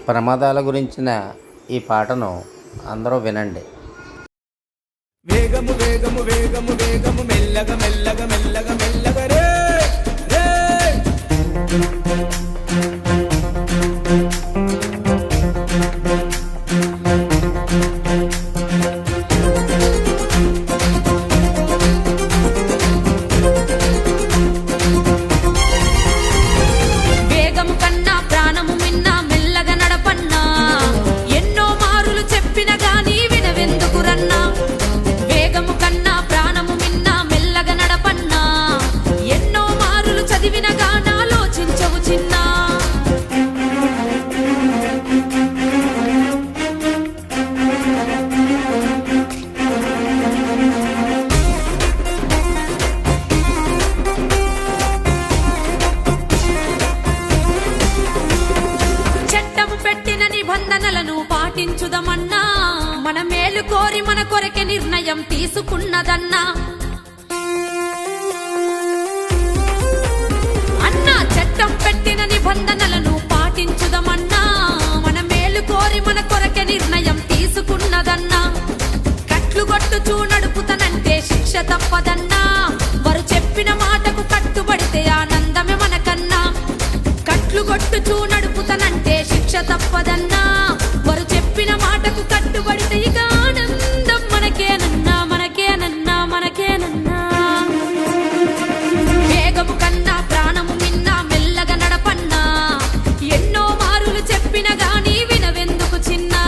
ప్రమాదాల గురించిన ఈ పాటను అందరూ వినండి. వేగము వేగము వేగము వేగము మెల్లగా మెల్లగా మెల్లగా మెల్లగా రే రే. వేగము కన్నా ప్రాణము మిన్నా మెల్లగా నడపన్నా, ఎన్నో మారులు చెప్పిన గానీ వినవెందుకురన్నా. వేగము కన్నా ప్రాణము మిన్నా మెల్లగా నడపన్నా, ఎన్నో మారులు చదివిన గానాలోచించవు చిన్నా. చట్టము పెట్టిన నిబంధనలను పాటించుదమన్నా, మన మేలు కోరి మన కొరకే నిర్ణయం తీసుకున్నదన్నా. అన్నా చట్టం పెట్టిన నిబంధనలను పాటించుదమన్నా, మన మేలు కోరి మన కొరకే నిర్ణయం తీసుకున్నదన్నా. కట్లు కొట్టుచూ నడుపుతనంటే శిక్ష తప్పదన్నా, వారు చెప్పిన మాటకు కట్టుబడితే ఆనందమే మనకన్నా. కట్లు కొట్టుచూ నడుపుతనంటే శిక్ష తప్పదన్నా, వారు చెప్పిన మాటకు కట్టుబడితే ఇక ఆనందం మనకేనన్నా మనకేనన్నా మనకేనన్నా. వేగము కన్నా ప్రాణము మిన్నా మెల్లగా నడపన్నా, ఎన్నో మారులు చెప్పిన గానీ వినవెందుకు చిన్నా.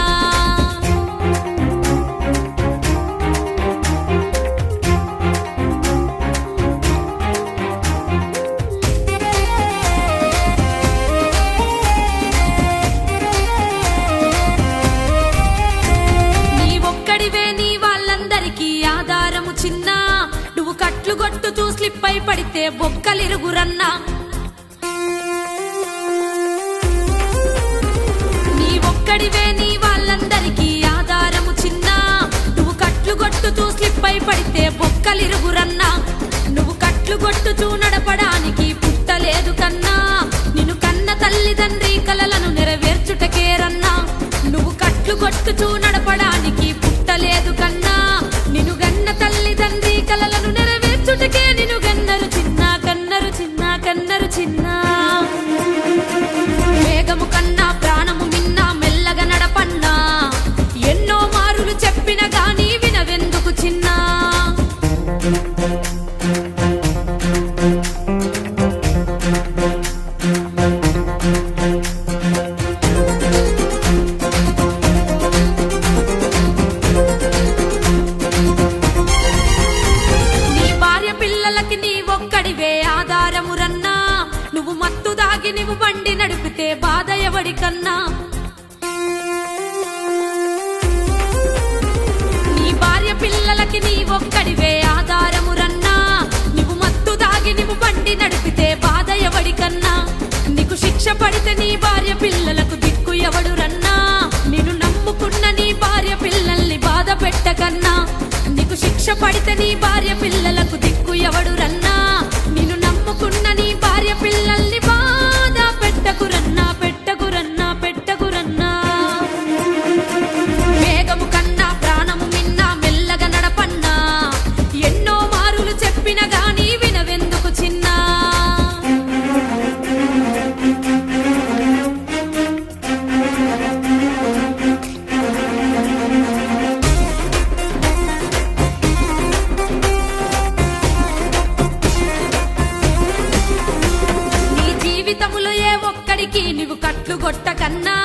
నీ ఒక్కడివే నీ వాళ్ళందరికీ ఆధారము చిన్నా, నువ్వు కట్లు కొట్టుతూ స్లిప్ అయి పడితే బొక్కలిరుగురన్నా. నీ ఒక్కడివే నీ వాళ్ళందరికీ ఆధారము చిన్నా, నువ్వు కట్లు కొట్టుతూ స్లిప్ అయి పడితే బొక్కలిరుగురన్నా. నువ్వు కట్లు కొట్టుతూ నడపడానికి పుట్టలేదు కన్నా, నిన్ను కన్న తల్లిదండ్రి కలలను నెరవేర్చుటకేరన్నా. నువ్వు కట్లు కొట్టుచూ నడపడానికి పుట్టలేదు కన్నా, నిన్ను గన్న తల్లిదండ్రి కలలను నెరవేర్చుటకే నిన్ను గన్నరు చిన్న కన్నరు చిన్న కన్నరు చిన్న. వేగము కన్నా ప్రాణము మిన్నా మెల్లగా నడపన్నా, ఎన్నో మారులు చెప్పిన గానీ వినవెందుకు చిన్నా. నీ భార్య పిల్లలకి నీ ఒక్కడివే ఆధారమురన్నా, నువ్వు మత్తు దాగి నువ్వు బండి నడిపితే బాధ ఎవడికన్నా. నీ భార్య పిల్లలకి నీ ఒక్కడివే ఆధారమురన్నా, నువ్వు మత్తు దాగి నువ్వు బండి నడిపితే బాధ ఎవడికన్నా. నీకు శిక్ష పడితే నీ భార్య పిల్లలకు దిక్కు ఎవడురన్నా, నిన్ను నమ్ముకున్న నీ భార్య పిల్లల్ని బాధ పెట్టకన్నా. నీకు శిక్ష పడితే నీ భార్య పిల్లలకు దిక్కు ఎవడురన్నా, నిన్ను నమ్ముకున్న నీ భార్య పిల్లల్ని బాధ పెట్టకురన్నా పెట్టకురన్నా పెట్టకురన్నా. వేగము కన్నా ప్రాణము మిన్నా మెల్లగా నడపన్నా, ఎన్నో మారులు చెప్పిన గానీ వినవెందుకు చిన్నా. నీ జీవితములో ఏ ఒక్కడికి నువ్వు కట్లు కొట్టకన్నా,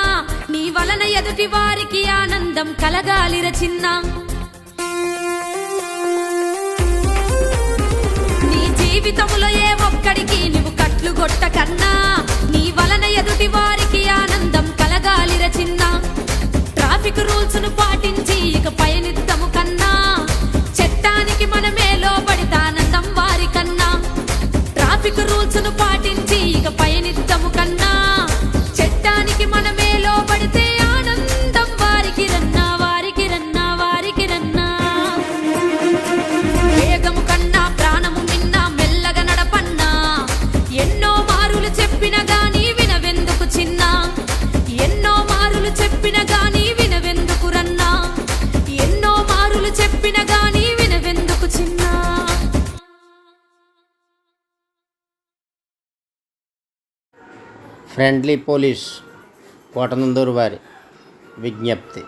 నీ వలన ఎదుటి వారికి ఆనందం కలగాలిర చిన్న. నీ జీవితములో ఏ ఒక్కడికి నువ్వు కట్లు కొట్టకన్నా, నీ వలన ఎదుటి వారికి ఆనందం కలగాలిర చిన్న. ట్రాఫిక్ రూల్స్ ను పాటించి ఇక పయనిద్దము కన్నా, చట్టానికి మనమే లోబడితే ఆనందం వారికన్నా. ట్రాఫిక్ రూల్స్ ను పాటించి ఇక పయనిద్దము కన్నా, చట్టానికి మనమే లోబడితే ఆనందం వారికి రన్నా వారికి రన్నా వారికి రన్నా. వేగము కన్నా ప్రాణము మిన్నా మెల్లగా నడపన్నా, ఎన్నో మారులు చెప్పిన గానీ వినవెందుకు చిన్న. ఫ్రెండ్లీ పోలీస్ కోటనందూరు వారి విజ్ఞప్తి.